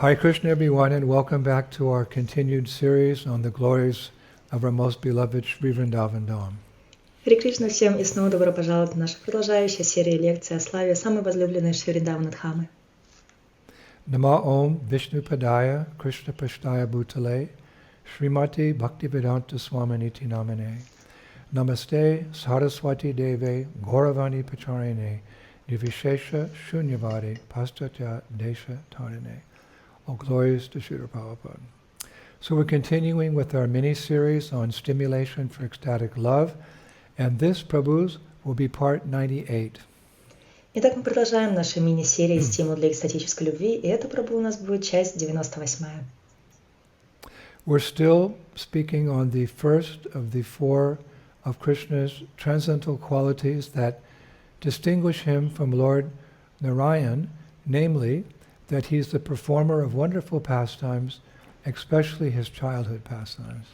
Hare Krishna everyone, and welcome back to our continued series on the glories of our most beloved Sri Vrindavan Dham. Харе Кришна всем и снова добро пожаловать в нашу продолжающую серию лекций о славе самой возлюбленной Шри Вриндавана Дхамы. Nama Om Vishnu Padaya Krishna Pashtaya Bhutale Srimati Bhaktivedanta Swaminiti Namane Namaste Saraswati Deve Gauravani Pacharine Nivishesha Shunyavadi Pastatya Desha Tarine. All glories to Srila Prabhupada. So we're continuing with our mini-series on stimulation for ecstatic love, and this, Prabhus, will be part 98. Итак, мы продолжаем наши мини-серии «Стимул для экстатической любви», и это, Прабху, у нас будет часть 98. We're still speaking on the first of the four of Krishna's transcendental qualities that distinguish him from Lord Narayan, namely, that he's the performer of wonderful pastimes, especially his childhood pastimes.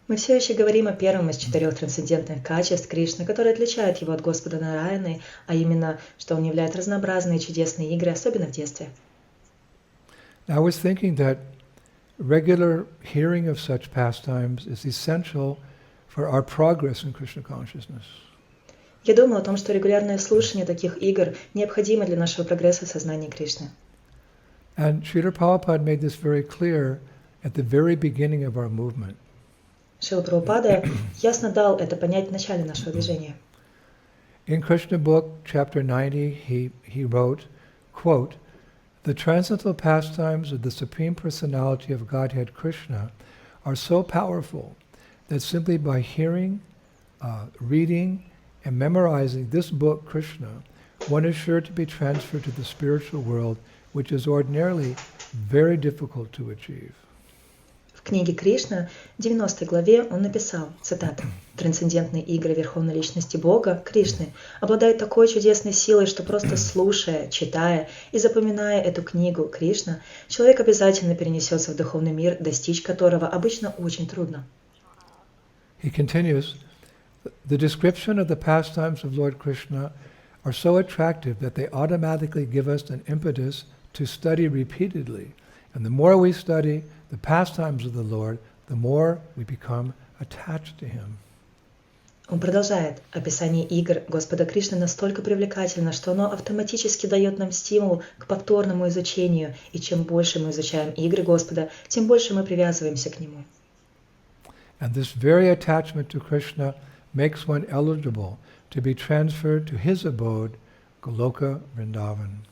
Мы все еще говорим о первом из четырех трансцендентных качеств Кришны, которые отличают его от Господа Нараяны, а именно, что он являет разнообразные чудесные игры, особенно в детстве. Now I was thinking that regular hearing of such pastimes is essential for our progress in Krishna consciousness. Я думал о том, что регулярное слушание таких игр необходимо для нашего прогресса в сознании Кришны. And Srila Prabhupada made this very clear at the very beginning of our movement. Шрила Прабхупада ясно дал это понять в начале нашего движения. In Krishna book, chapter 90, he wrote, quote, "The transcendental pastimes of the Supreme Personality of Godhead Krishna are so powerful that simply by hearing, reading, and memorizing this book, Krishna, one is sure to be transferred to the spiritual world, which is ordinarily very difficult to achieve." В книге Кришна, 90 главе, он написал, цитата, «Трансцендентные игры Верховной Личности Бога, Кришны, обладают такой чудесной силой, что просто слушая, читая и запоминая эту книгу Кришна, человек обязательно перенесется в духовный мир, достичь которого обычно очень трудно». He continues, "The description of the pastimes of Lord Krishna are so attractive that they automatically give us an impetus to study repeatedly. And the more we study the pastimes of the Lord, the more we become attached to Him." Он продолжает. Описание игр Господа Кришны настолько привлекательно, что оно автоматически дает нам стимул к повторному изучению, и чем больше мы изучаем игры Господа, тем больше мы привязываемся к Нему. And this very attachment to Krishna makes one eligible to be transferred to His abode, Goloka Vrindavan.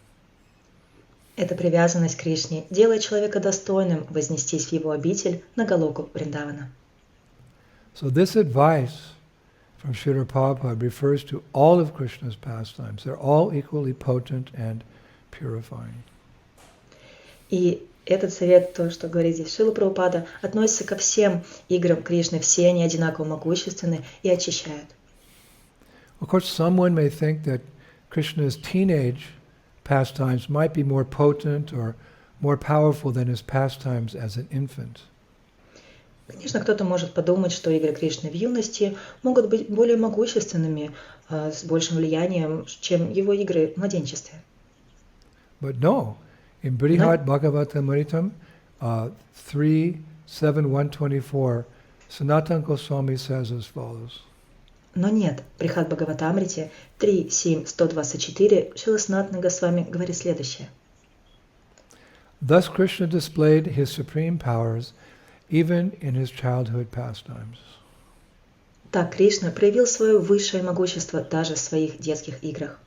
Эта привязанность к Кришне делает человека достойным вознестись в его обитель на Галоку Вриндавана. So this advice from Srila Prabhupada refers to all of Krishna's pastimes. They're all equally potent and purifying. И этот совет, то, что говорит здесь Шрила Прабхупада, относится ко всем играм Кришны. Все они одинаково могущественны и очищают. Of course, someone may think that Krishna's teenage pastimes might be more potent or more powerful than his pastimes as an infant. Конечно, кто-то может подумать, что игры Кришны в юности могут быть более могущественными, с большим влиянием, чем его игры в младенчестве. But no, in Brihad Bhagavatamritam 3.7.124, Sanatana Goswami says as follows. Но нет, Брихад Бхагаватамрите 3.7.124 Шрила Санатана Госвами говорит следующее. Thus Krishna displayed his supreme powers even in his childhood pastimes. Так Кришна проявил свое высшее могущество даже в своих детских играх.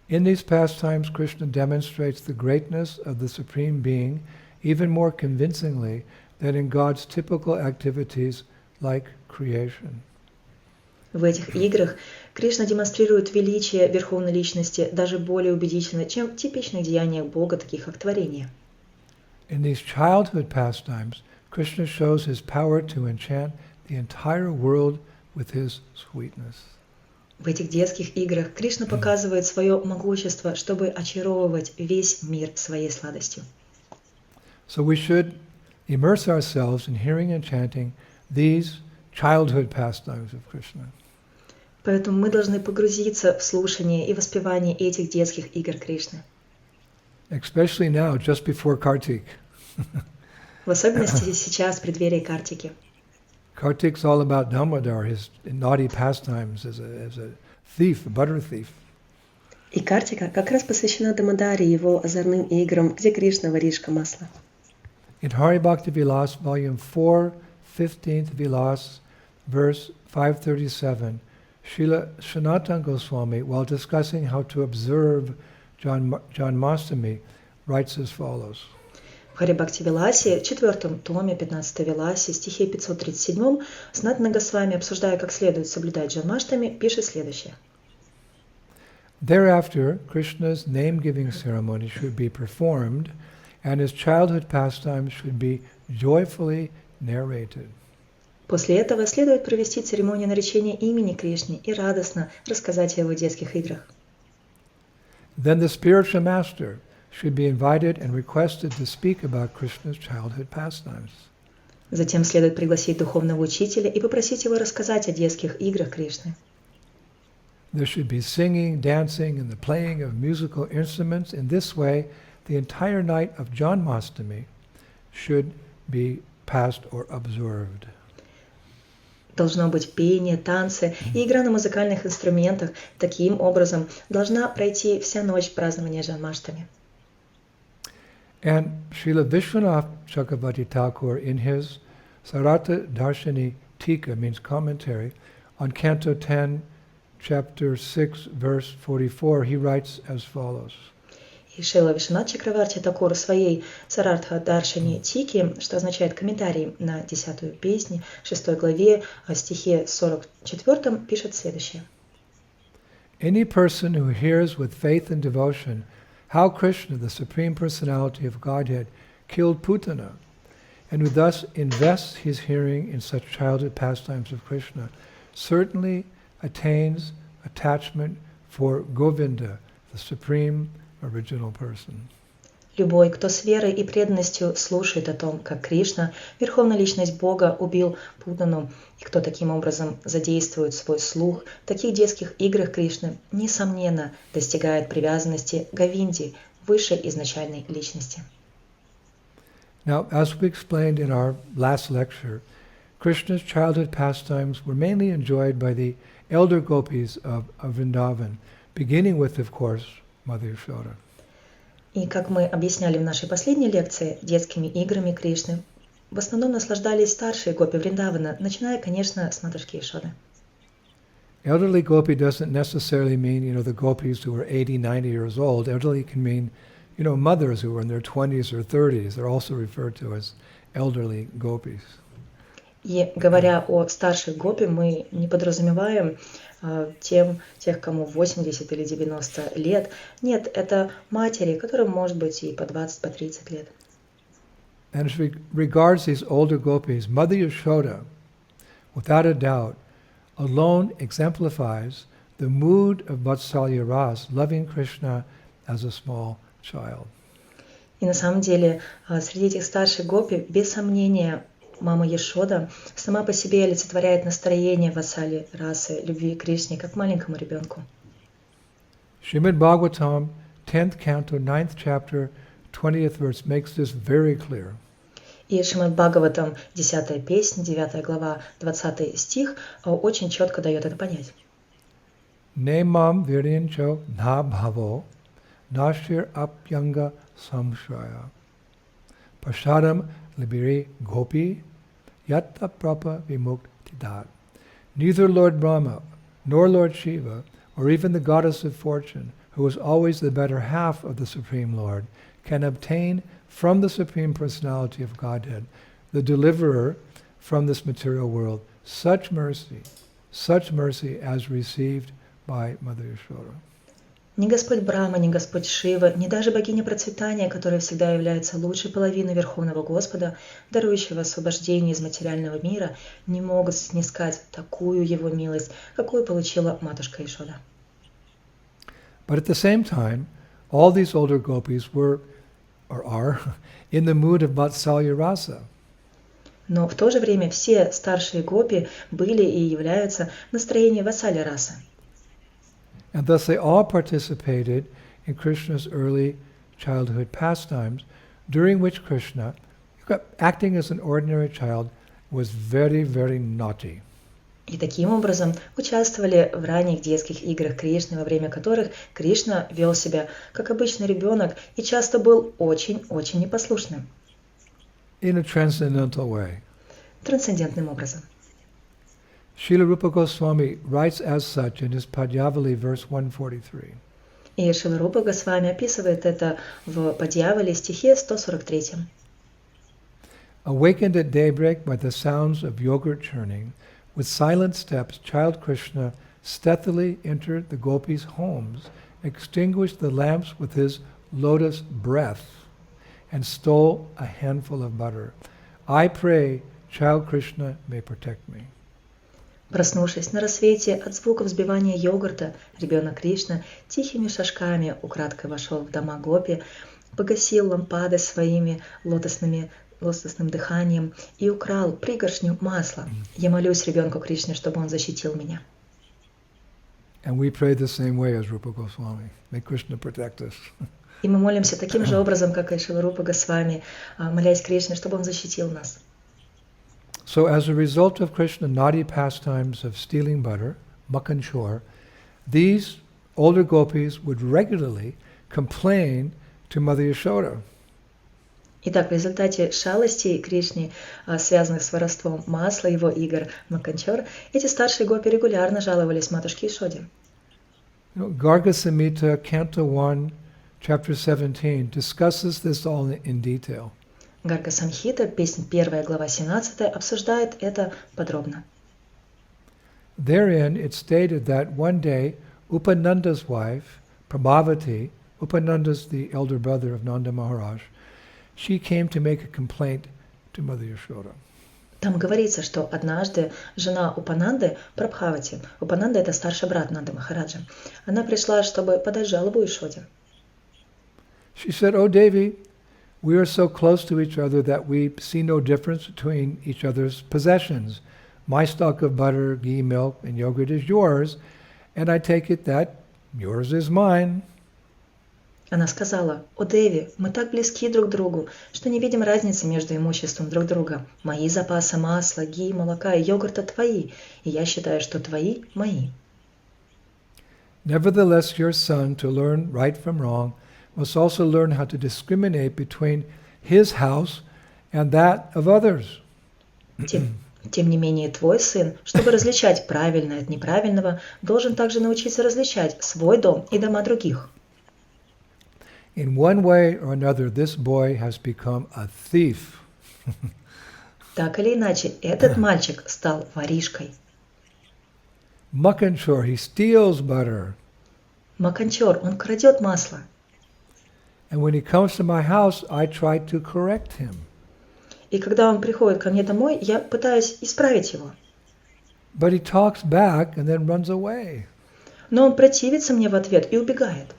In these pastimes, Krishna demonstrates the greatness of the Supreme Being even more convincingly than in God's typical activities like creation. В этих играх Кришна демонстрирует величие Верховной Личности даже более убедительно, чем в типичных деяниях Бога, таких как творение. In these childhood pastimes, Krishna shows his power to enchant the entire world with his sweetness. В этих детских играх Кришна показывает свое могущество, чтобы очаровывать весь мир своей сладостью. So we should immerse ourselves in hearing and chanting these childhood pastimes of Krishna. Поэтому мы должны погрузиться в слушание и воспевание этих детских игр Кришны. especially now, just before Kartik. В особенности сейчас, в преддверии Картики. Kartik's all about Damodar, his naughty pastimes as a thief, a butter thief. И Картика как раз посвящена Дамодаре, его озорным играм, где Кришна воришка масла. In Hari Bhakti Vilas, volume 4, 15th Vilas, verse 537, Srila Sanatana Goswami, while discussing how to observe Janmashtami, writes as follows. В Хари Бхакти Виласе, в 4 томе, 15 Виласе, стихе 537, Санатана Госвами, обсуждая, как следует соблюдать Джанмаштами, пишет следующее. Thereafter, Krishna's name-giving ceremony should be performed, and his childhood pastimes should be joyfully narrated. После этого следует провести церемонию наречения имени Кришны и радостно рассказать о его детских играх. Then the spiritual master should be invited and requested to speak about Krishna's childhood pastimes. Затем следует пригласить духовного учителя и попросить его рассказать о детских играх Кришны. There should be singing, dancing, and the playing of musical instruments. In this way, the entire night of Janmashtami should be passed or observed. Должно быть пение, танцы и игра на музыкальных инструментах. Таким образом, должна пройти вся ночь празднования Джанмаштами. And Srila Vishwanath Chakravarti Thakur, in his Sarata Darshani Tika, means commentary, on Canto 10, Chapter 6, verse 44, he writes as follows. И Шрила Вишванат Чакраварти Такур в своей Саратха Даршани Тики, что означает комментарий на 10-ю песню, 6 главе, стихе 44, пишет следующее. Any person who hears with faith and devotion how Krishna, the Supreme Personality of Godhead, killed Putana, and who thus invests his hearing in such childhood pastimes of Krishna, certainly attains attachment for Govinda, the Supreme Original Person. Любой, кто с верой и преданностью слушает о том, как Кришна, Верховная Личность Бога, убил Путану, и кто таким образом задействует свой слух в таких детских играх Кришны, несомненно, достигает привязанности к Говинде, высшей изначальной личности. Now, as we explained in our last lecture, Krishna's childhood pastimes were mainly enjoyed by the elder gopis of Vrindavan, beginning with, of course, Mother Yashoda. И как мы объясняли в нашей последней лекции, детскими играми Кришны в основном наслаждались старшие гопи Вриндавана, начиная, конечно, с матушки Йашоды. Elderly gopi doesn't necessarily mean, the gopis who are 80, 90 years old. Elderly can mean, mothers who are in their 20s or 30s. They're also referred to as elderly gopis. И говоря о старших гопи, мы не подразумеваем тех, кому 80 или 90 лет. Нет, это матери, которым может быть и по 20, по 30 лет. And as regards these older gopis, Mother Yashoda, without a doubt, alone exemplifies the mood of Vatsalya Ras, loving Krishna as a small child. И на самом деле, среди этих старших гопи, без сомнения, мама Йашода сама по себе олицетворяет настроение вассали расы, любви к Кришне, как маленькому ребенку. Srimad Bhagavatam, 10th canto, 9th chapter, 20th verse makes this very clear. И Шримад Бхагаватам, 10-я песня, 9 глава, 20 стих, очень четко дает это понять. Nemam viryancho na bhavo, nashir apyanga samshaya, pashadam libiri gopi, yatta prapa vimuktidat. Neither Lord Brahma, nor Lord Shiva, or even the goddess of fortune, who is always the better half of the Supreme Lord, can obtain from the Supreme Personality of Godhead, the deliverer from this material world, such mercy as received by Mother Yashoda. Ни Господь Брахма, ни Господь Шива, ни даже богиня процветания, которая всегда является лучшей половиной Верховного Господа, дарующего освобождение из материального мира, не могут снискать такую его милость, какую получила матушка Йашода. But at the same time, all these older gopis were, or are, in the mood of Vatsalya Rasa. Но в то же время все старшие гопи были и являются в настроении вассали расы. And thus they all participated in Krishna's early childhood pastimes, during which Krishna, acting as an ordinary child, was very, very naughty. И таким образом участвовали в ранних детских играх Кришны, во время которых Кришна вел себя как обычный ребенок и часто был очень-очень непослушным. In a transcendental way. Трансцендентным образом. Srila Rupa Goswami writes as such in his Padyavali, verse 143. И Шрила Рупа Госвами описывает это в Падьявале, стихе 143. Awakened at daybreak by the sounds of yogurt churning, with silent steps, child Krishna stealthily entered the gopis' homes, extinguished the lamps with his lotus breath, and stole a handful of butter. I pray, child Krishna may protect me. Проснувшись на рассвете от звуков взбивания йогурта, ребенок Кришна тихими шажками украдкой вошел в дома гопи, погасил лампады своими лотосным дыханием и украл пригоршню масла. Я молюсь ребенку Кришне, чтобы он защитил меня. And we pray the same way as Rupa Goswami. May Krishna protect us. И мы молимся таким же образом, как и Шрила Рупа Госвами, молясь Кришне, чтобы он защитил нас. So as a result of Krishna's naughty pastimes of stealing butter, makanchor, these older gopis would regularly complain to Mother Yashoda. Итак, в результате шалостей Кришны, связанных с воровством масла, его игр Маканчор, эти старшие гопи регулярно жаловались матушке Ишоде. Garga Samhita, Canto 1, Chapter 17, discusses this all in detail. Гарга Самхита, песнь 1, глава 17, обсуждает это подробно. Therein it stated that one day Upananda's wife, Prabhavati, Upananda's the elder brother of Nanda Maharaj, she came to make a complaint to Mother Yashoda. Там говорится, что однажды жена Упананды, Прабхавати, Упананда это старший брат Нанды Махараджа, она пришла, чтобы подать жалобу Ишоде. She said, "Oh Devi, we are so close to each other that we see no difference between each other's possessions. My stock of butter, ghee, milk, and yogurt is yours, and I take it that yours is mine." Она сказала: «О Деви, мы так близки друг к другу, что не видим разницы между имуществом друг друга. Мои запасы масла, ги, молока и йогурта твои, и я считаю, что твои – мои». Nevertheless, your son, to learn right from wrong, must also learn how to discriminate between his house and that of others. Тем не менее, твой сын, чтобы различать правильное от неправильного, должен также научиться различать свой дом и дома других. In one way or another, this boy has become a thief. Так или иначе, этот мальчик стал воришкой. Makanchor, he steals butter. Маканчор, он крадет масло. And when he comes to my house, I try to correct him. И когда он приходит ко мне домой, я пытаюсь исправить его. But he talks back and then runs away. Но он противится мне в ответ и убегает.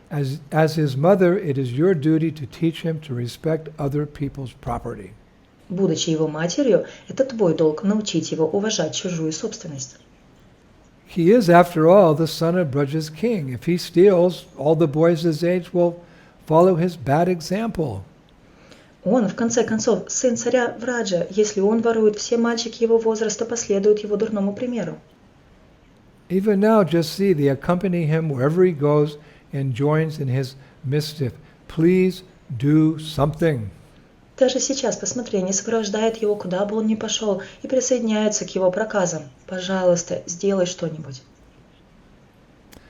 As his mother, it is your duty to teach him to respect other people's property. Будучи его матерью, это твой долг научить его уважать чужую собственность. He is, after all, the son of Braja's king. If he steals, all the boys his age will follow his bad example. Он, в конце концов, сын царя Враджа. Если он ворует, все мальчики его возраста последуют его дурному примеру. Even now, just see, they accompany him wherever he goes and joins in his mischief. Please do something. Даже сейчас, посмотри, они сопровождают его, куда бы он ни пошел, и присоединяются к его проказам. Пожалуйста, сделай что-нибудь.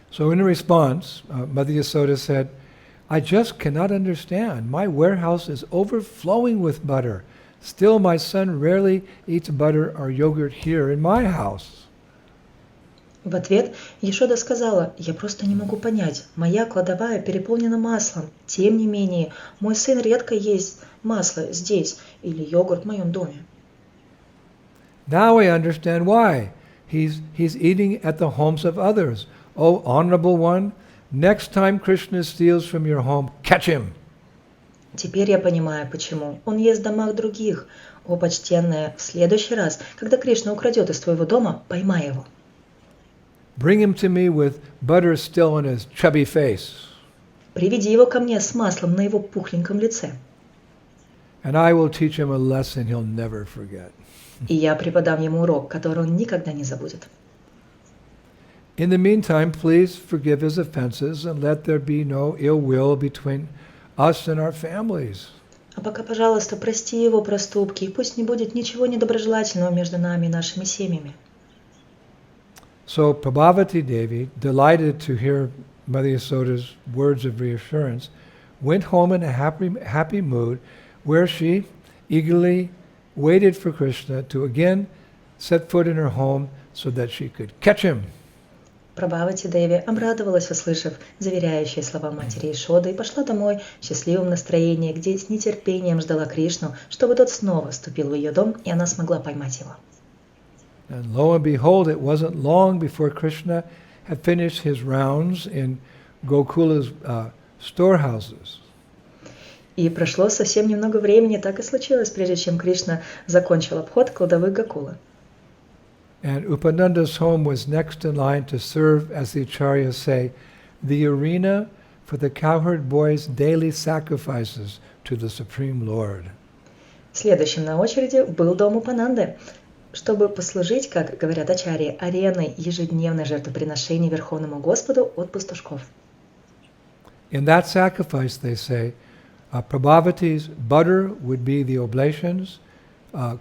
So in response, Mother Yasoda said, I just cannot understand. My warehouse is overflowing with butter. Still, my son rarely eats butter or yogurt here in my house. В ответ Яшода сказала: «Я просто не могу понять. Моя кладовая переполнена маслом. Тем не менее, мой сын редко ест масло здесь или йогурт в моем доме». Now I understand why. He's eating at the homes of others. Oh, honorable one, next time Krishna steals from your home, catch him. Теперь я понимаю, почему. Он ест в домах других. О, почтенная, в следующий раз, когда Кришна украдет из твоего дома, поймай его. Bring him to me with butter still on his chubby face. Приведи его ко мне с маслом на его пухленьком лице. And I will teach him a lesson he'll never forget. И я преподам ему урок, который он никогда не забудет. In the meantime, please forgive his offenses and let there be no ill will between us and our families. А пока, пожалуйста, прости его проступки, и пусть не будет ничего недоброжелательного между нами и нашими семьями. So Prabhavati Devi, delighted to hear Mother Yasoda's words of reassurance, went home in a happy mood, where she eagerly waited for Krishna to again set foot in her home so that she could catch him. Прабхавати Деви обрадовалась, услышав заверяющие слова матери Ишоды, и пошла домой в счастливом настроении, где с нетерпением ждала Кришну, чтобы тот снова вступил в ее дом, и она смогла поймать его. And lo and behold, it wasn't long before Krishna had finished his rounds in Gokula's storehouses. И прошло совсем немного времени, так и случилось, прежде чем Кришна закончил обход кладовых Гокулы. And Upananda's home was next in line to serve, as the acharyas say, the arena for the cowherd boys' daily sacrifices to the Supreme Lord. Следующим на очереди был дом Упананды, чтобы послужить, как говорят ачарьи, ареной ежедневной жертвоприношений Верховному Господу от пастушков. In that sacrifice, they say, Prabhavati's butter would be the oblations,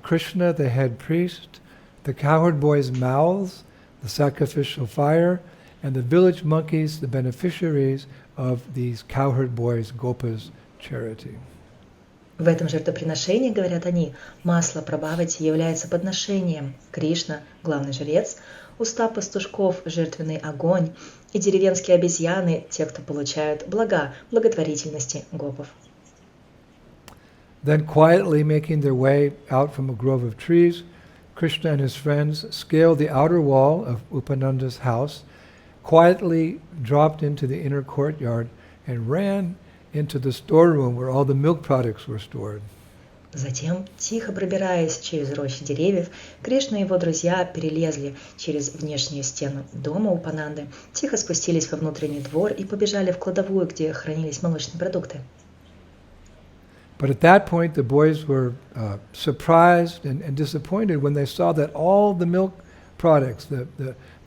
Krishna, the head priest, the cowherd boys' mouths, the sacrificial fire, and the village monkeys, the beneficiaries of these cowherd boys' Gopas' charity. В этом жертвоприношении, говорят они, масло Прабхавати является подношением, Кришна, главный жрец, уста пастушков, жертвенный огонь, и деревенские обезьяны, те, кто получают блага, благотворительности гопов. Then quietly making their way out from a grove of trees, Krishna and his friends scaled the outer wall of Upananda's house, quietly dropped into the inner courtyard, and ran into the storeroom where all the milk products were stored. Затем, тихо пробираясь через рощи деревьев, Кришна и его друзья перелезли через внешнюю стену дома Упананды, тихо спустились во внутренний двор и побежали в кладовую, где хранились молочные продукты. But at that point, the boys were surprised and disappointed when they saw that all the milk products, the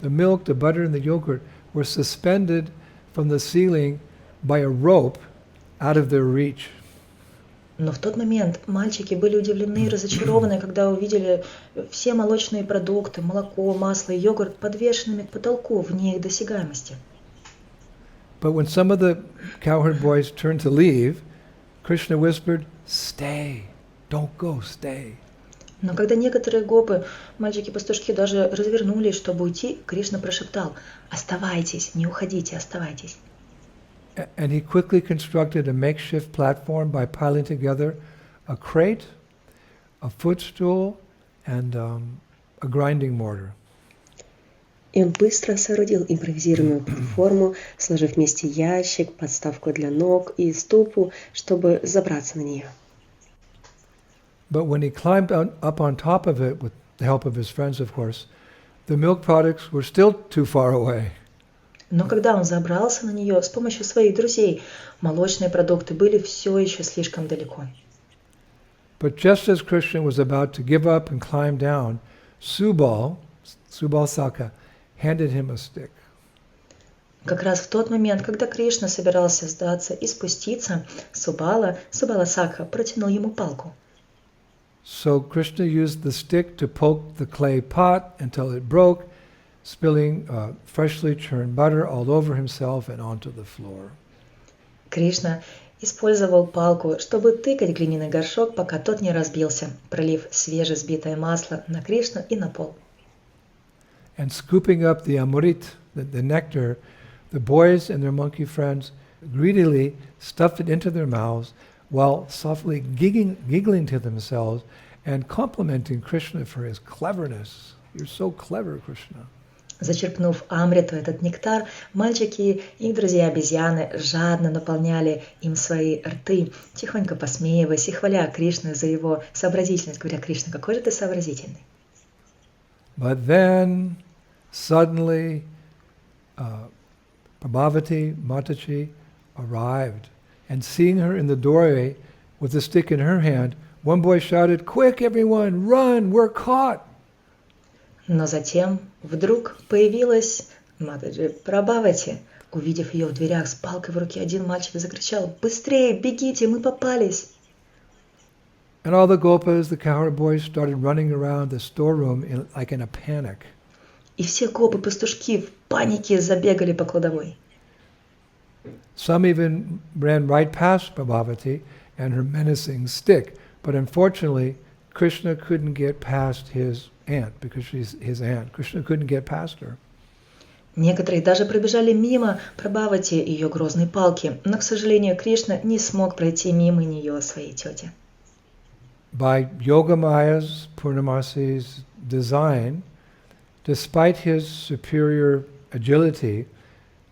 milk, the butter, and the yogurt, were suspended from the ceiling by a rope out of their reach. Но в тот момент мальчики были удивлены и разочарованы, когда увидели все молочные продукты, молоко, масло и йогурт подвешенными к потолку вне их досягаемости. But when some of the cowherd boys turned to leave, Krishna whispered, "Stay, don't go, stay." Но когда некоторые гопы, мальчики-пастушки, даже развернулись, чтобы уйти, Кришна прошептал: «Оставайтесь, не уходите, оставайтесь». And he quickly constructed a makeshift platform by piling together a crate, a footstool, and a grinding mortar. И он быстро соорудил импровизированную платформу, сложив вместе ящик, подставку для ног и ступу, чтобы забраться на нее. But when he climbed up on top of it, with the help of his friends, of course, the milk products were still too far away. Но когда он забрался на нее с помощью своих друзей, молочные продукты были все еще слишком далеко. But just as Krishna was about to give up and climb down, Subal Saka, handed him a stick. Как раз в тот момент, когда Кришна собирался сдаться и спуститься, Субала Сака протянул ему палку. So Krishna used the stick to poke the clay pot until it broke, spilling freshly churned butter all over himself and onto the floor. Кришна использовал палку, чтобы тыкать глиняный горшок, пока тот не разбился, пролив свежесбитое масло на Кришну и на пол. And scooping up the amrit, the nectar, the boys and their monkey friends greedily stuffed it into their mouths while softly giggling to themselves and complimenting Krishna for his cleverness. You're so clever, Krishna. Зачерпнув амриту, этот нектар, мальчики и их друзья-обезьяны жадно наполняли им свои рты, тихонько посмеиваясь и хваля Кришну за его сообразительность, говоря: «Кришна, какой же ты сообразительный». But then, suddenly, Prabhavati, Mataji, arrived, and seeing her in the doorway with the stick in her hand, one boy shouted, "Quick, everyone, run, we're caught!" Но затем вдруг появилась Матаджи Прабхавати. Увидев ее в дверях с палкой в руке, один мальчик закричал: «Быстрее, бегите, мы попались!» And all the gopas, the cowherd boys, started running around the storeroom like in a panic. И все гопы-пастушки в панике забегали по кладовой. Some even ran right past Prabhavati and her menacing stick, but unfortunately, Krishna couldn't get past his aunt, because she's his aunt. Krishna couldn't get past her. Некоторые даже пробежали мимо Прабхавати и ее грозной палки, но, к сожалению, Кришна не смог пройти мимо нее своей тете. By Yogamaya's, Purnamasi's design, despite his superior agility,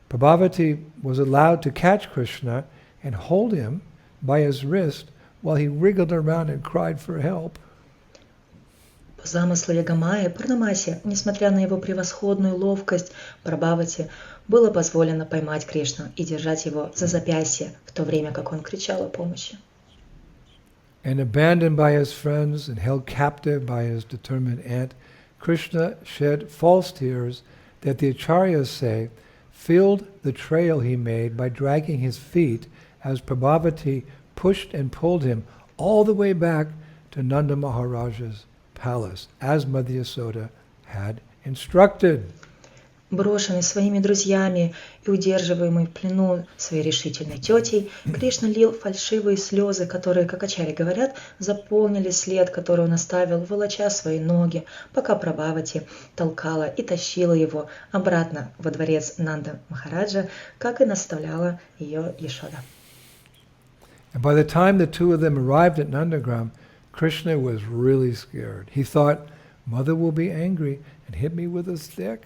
Prabhavati was allowed to catch Krishna and hold him by his wrist while he wriggled around and cried for help. По замыслу Ягамайи Пурнамаси, несмотря на его превосходную ловкость, Прабхавати было позволено поймать Кришну и держать его за запястье, в то время как он кричал о помощи. And abandoned by his friends and held captive by his determined aunt, Krishna shed false tears that the acharyas say filled the trail he made by dragging his feet as Prabhavati pushed and pulled him all the way back to Nanda Maharaja's palace, as Mother Yasoda had instructed. Брошенный своими друзьями и удерживаемый в плену своей решительной тетей, Кришна лил фальшивые слезы, которые, как ачарьи говорят, заполнили след, который он оставил, волоча свои ноги, пока Прабхавати толкала и тащила его обратно во дворец Нанда Махараджа, как и наставляла ее Яшода. And by the time the two of them arrived at Nandagram, Krishna was really scared. He thought, Mother will be angry and hit me with a stick.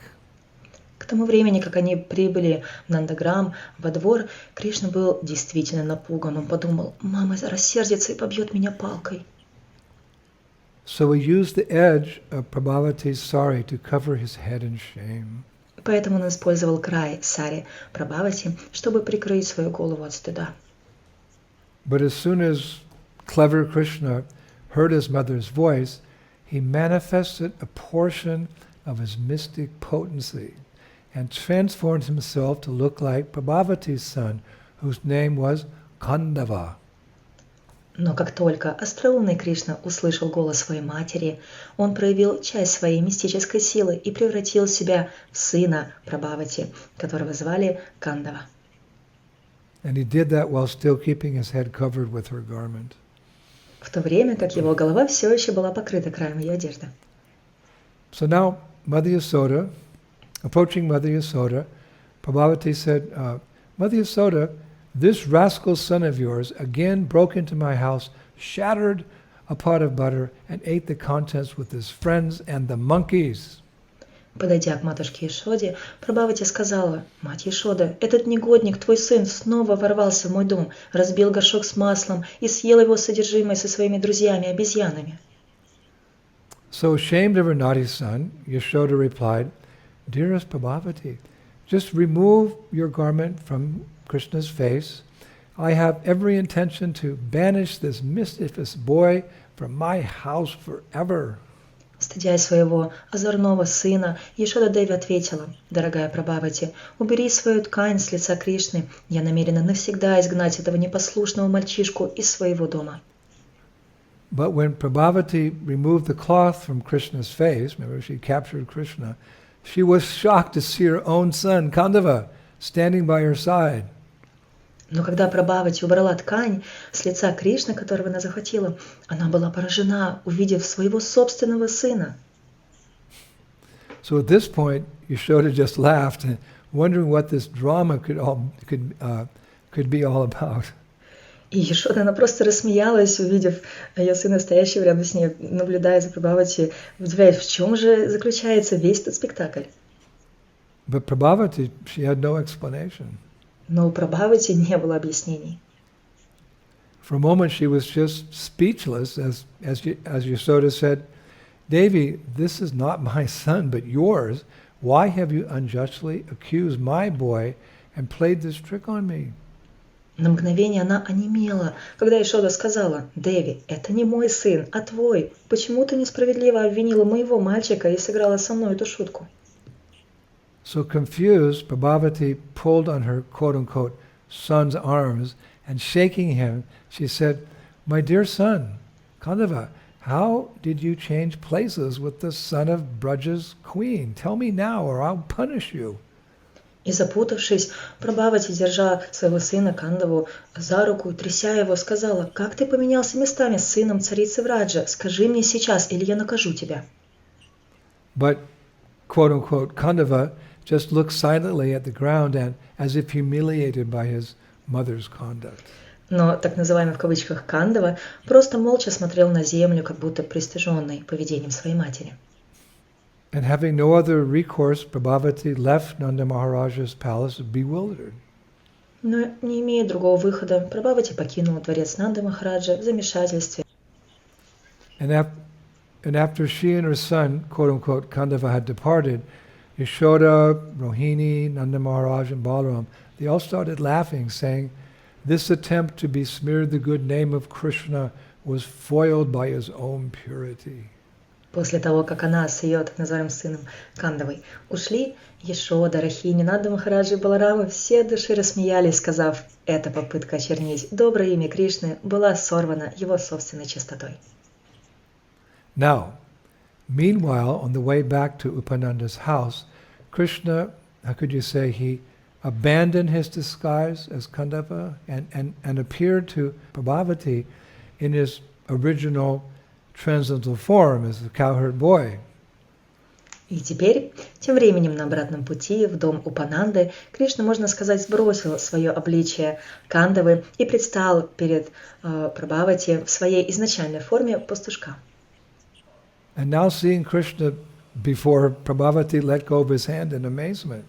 К тому времени, как они прибыли в Нандаграм, во двор, Кришна был действительно напуган. Он подумал: «Мама рассердится и побьет меня палкой». So he used the edge of Prabhavati's sari to cover his head in shame. Поэтому он использовал край сари Прабхавати, чтобы прикрыть свою голову от стыда. But as soon as clever Krishna heard his mother's voice, he manifested a portion of his mystic potency and transformed himself to look like Prabhavati's son, whose name was Kandava. Но как только остроумный Кришна услышал голос своей матери, он проявил часть своей мистической силы и превратил себя в сына Прабхавати, которого звали Кандава. And he did that while still keeping his head covered with her garment. В то время как его голова все еще была покрыта краем ее одежды. So now, Mother Yasoda, approaching Mother Yasoda, Prabhavati said, Mother Yasoda, this rascal son of yours again broke into my house, shattered a pot of butter, and ate the contents with his friends and the monkeys. Подойдя к матушке Яшоде, Прабхавати сказала: «Мать Яшода, этот негодник, твой сын, снова ворвался в мой дом, разбил горшок с маслом и съел его содержимое со своими друзьями-обезьянами». So ashamed of her naughty son, Yashoda replied, Dearest Prabhavati, just remove your garment from Krishna's face. I have every intention to banish this mischievous boy from my house forever. Стыдясь своего озорного сына, Яшода Деви ответила: «Дорогая Прабхавати, убери свою ткань с лица Кришны. Я намерена навсегда изгнать этого непослушного мальчишку из своего дома». But when Prabhavati removed the cloth from Krishna's face, remember she captured Krishna, she was shocked to see her own son, Kandava, standing by her side. Но когда Прабхавати убрала ткань с лица Кришны, которого она захватила, она была поражена, увидев своего собственного сына. So at this point, Yashoda just laughed, wondering what this drama could be all about. И Яшода, она просто рассмеялась, увидев ее сына, стоящего рядом с ней, наблюдая за Прабхавати, в чем же заключается весь этот спектакль. But Prabhavati, she had no explanation. Но у Прабхавати не было объяснений. For a moment she was just speechless as Yasoda said, Devi, this is not my son but yours. Why have you unjustly accused my boy and played this trick on me? На мгновение она онемела, когда Ишода сказала: «Деви, это не мой сын, а твой. Почему ты несправедливо обвинила моего мальчика и сыграла со мной эту шутку?» So confused, Prabhavati pulled on her quote-unquote son's arms and shaking him, she said, "My dear son, Kandava, how did you change places with the son of Braja's queen? Tell me now or I'll punish you." И запутавшись, Прабхавати, держа своего сына Кандаву за руку, тряся его, сказала: «Как ты поменялся местами с сыном царицы Враджа? Скажи мне сейчас, или я накажу тебя». But, quote-unquote, Kandava just looked silently at the ground and as if humiliated by his mother's conduct. Но так называемый в кавычках Кандава просто молча смотрел на землю, как будто пристыженный поведением своей матери. And having no other recourse, Prabhavati left Nanda Maharaja's palace bewildered. Но не имея другого выхода, Прабхавати покинула дворец Нанды Махараджа в замешательстве. And after she and her son, quote-unquote, Kandava had departed, Yashoda, Rohini, Nanda Maharaj, and Balaram, they all started laughing, saying, "This attempt to besmear the good name of Krishna was foiled by his own purity." После того, как она с ее так называемым сыном Кандавой ушли, Ешода, Рахини, Нанда Махараджи и Баларамы все от души рассмеялись, сказав: «Эта попытка очернить доброе имя Кришны была сорвана его собственной чистотой». Now, meanwhile, on the way back to Upananda's house, Krishna, how could you say, he abandoned his disguise as Kandava and appeared to Prabhavati in his original transcendental form as the cowherd boy. И теперь, тем временем на обратном пути в дом Упананды, Кришна, можно сказать, сбросил свое обличие Кандавы и предстал перед Прабхавати в своей изначальной форме пастушка. And now seeing Krishna before Prabhavati let go of his hand in amazement.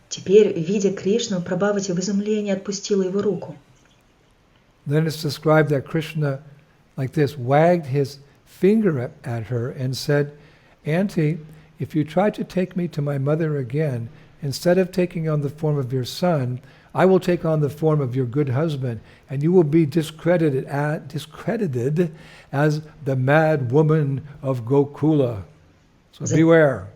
Теперь, видя Кришну, Прабхавати в изумлении отпустила его руку. Then it's described that Krishna, like this, wagged his finger at her and said, "Auntie, if you try to take me to my mother again, instead of taking on the form of your son, I will take on the form of your good husband, and you will be discredited as the mad woman of Gokula. So beware."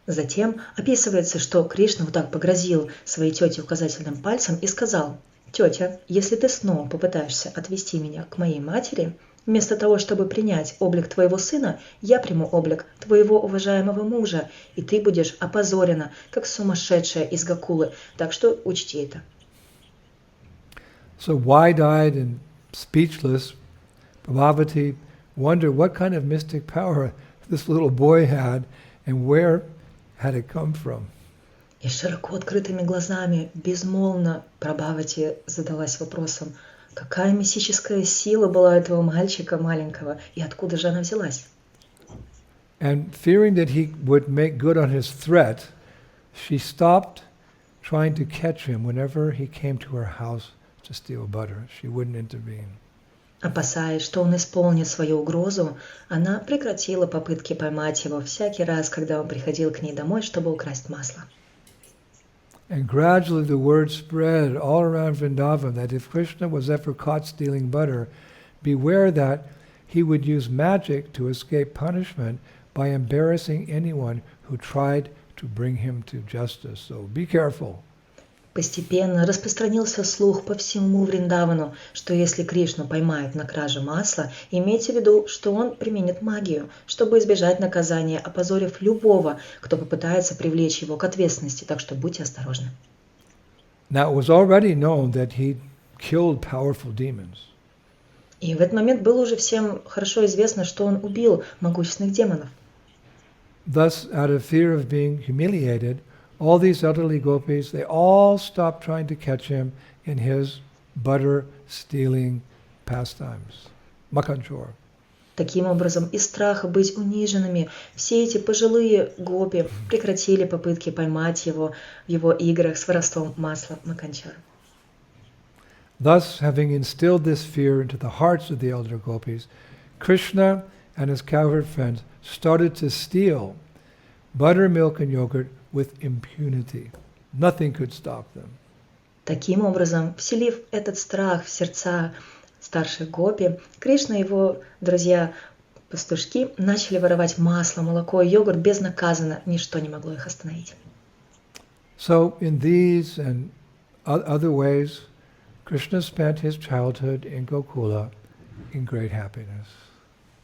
Затем описывается, что Кришна вот так погрозил своей тете указательным пальцем и сказал: «Тетя, если ты снова попытаешься отвести меня к моей матери, вместо того, чтобы принять облик твоего сына, я приму облик твоего уважаемого мужа, и ты будешь опозорена, как сумасшедшая из Гокулы, так что учти это». So wide-eyed and speechless, Prabhavati wondered what kind of mystic power this little boy had and where had it come from. И широко открытыми глазами, безмолвно, Прабхавати задалась вопросом, какая мистическая сила была этого мальчика маленького, и откуда же она взялась? And fearing that he would make good on his threat, she stopped trying to catch him whenever he came to her house to steal butter. She wouldn't intervene. Опасаясь, что он исполнит свою угрозу, она прекратила попытки поймать его всякий раз, когда он приходил к ней домой, чтобы украсть масло. And gradually the word spread all around Vrindavan that if Krishna was ever caught stealing butter, beware that he would use magic to escape punishment by embarrassing anyone who tried to bring him to justice. So be careful. Постепенно распространился слух по всему Вриндавану, что если Кришну поймают на краже масла, имейте в виду, что он применит магию, чтобы избежать наказания, опозорив любого, кто попытается привлечь его к ответственности, так что будьте осторожны. Now it was already known that he killed powerful demons. И в этот момент было уже всем хорошо известно, что он убил могущественных демонов. Thus, out of fear of being humiliated, all these elderly gopis, they all stopped trying to catch him in his butter-stealing pastimes. Makanchor. Таким образом, из страха быть униженными, все эти пожилые гопи прекратили попытки поймать его в его играх с воровством масла Маканчар. Thus, having instilled this fear into the hearts of the elder gopis, Krishna and his cowherd friends started to steal butter, milk, and yogurt with impunity. Nothing could stop them. Таким образом, вселив этот страх в сердца старших гопи, Кришна и его друзья-пастушки начали воровать масло, молоко и йогурт безнаказанно, ничто не могло их остановить. So in these and other ways, Krishna spent his childhood in Gokula in great happiness.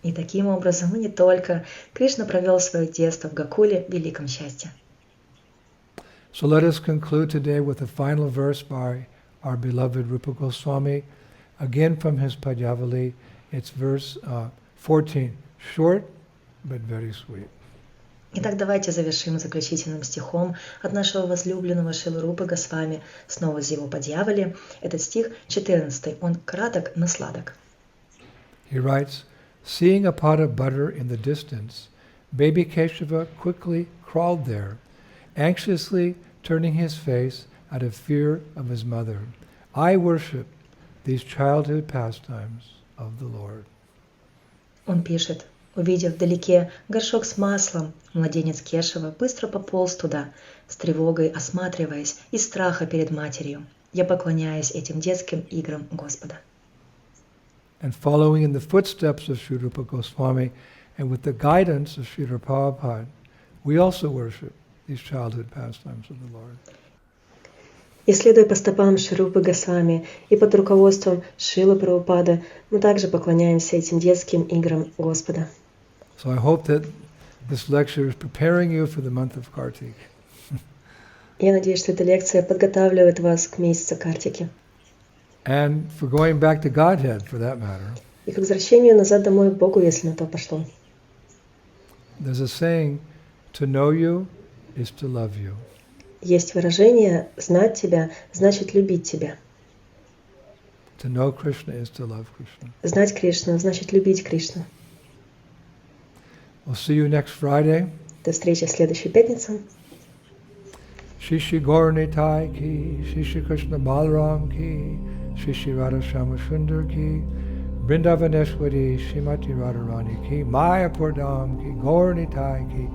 И таким образом, и не только, Кришна провел свое детство в Гокуле в великом счастье. So let us conclude today with a final verse by our beloved Rupa Goswami, again from his Padyavali. It's verse 14, short but very sweet. Итак, давайте завершим заключительным стихом от нашего возлюбленного Шрилы Рупы Госвами, снова из его Падьявали. Этот стих 14, он краток, но сладок. He writes, seeing a pot of butter in the distance, baby Keshava quickly crawled there, anxiously turning his face out of fear of his mother. I worship these childhood pastimes of the Lord. Он пишет, увидев вдалеке горшок с маслом, младенец Кешава быстро пополз туда, с тревогой осматриваясь из страха перед матерью. Я поклоняюсь этим детским играм Господа. And following in the footsteps of Sri Rupa Goswami and with the guidance of Srila Prabhupada, we also worship these childhood pastimes of the Lord. И следуя по стопам Шри Рупы Госвами и под руководством Шрилы Прабхупады, мы также поклоняемся этим детским играм Господа. So I hope that this lecture is preparing you for the month of Kartik. Я надеюсь, что эта лекция подготавливает вас к месяцу Картики. And for going back to Godhead, for that matter. И к возвращению назад домой к Богу, если на то пошло. There's a saying, to know you is to love you. Есть выражение «знать тебя значит любить тебя». To know Krishna is to love Krishna. Знать Кришну значит любить Кришну. We'll see you next Friday. До встречи в следующую пятницу. Shri Shri Gaur Nitai ki, Shri Shri Krishna Balaram ki, Shri Shri Radha Shama Sundar ki, Vrindavaneshwari Shrimati Radharani ki, Mayapur Dham ki, Gaur Nitai ki,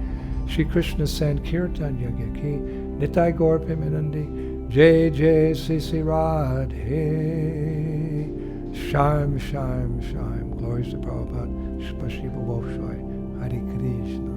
Shri Krishna Sankirtan Yagya ki, Nitai Gaur Pimanandi, Jai Jai Sisi Radhe, Shaim Shaim Shaim, glories to Prabhupada, Spasiba Voswai, Hare Krishna.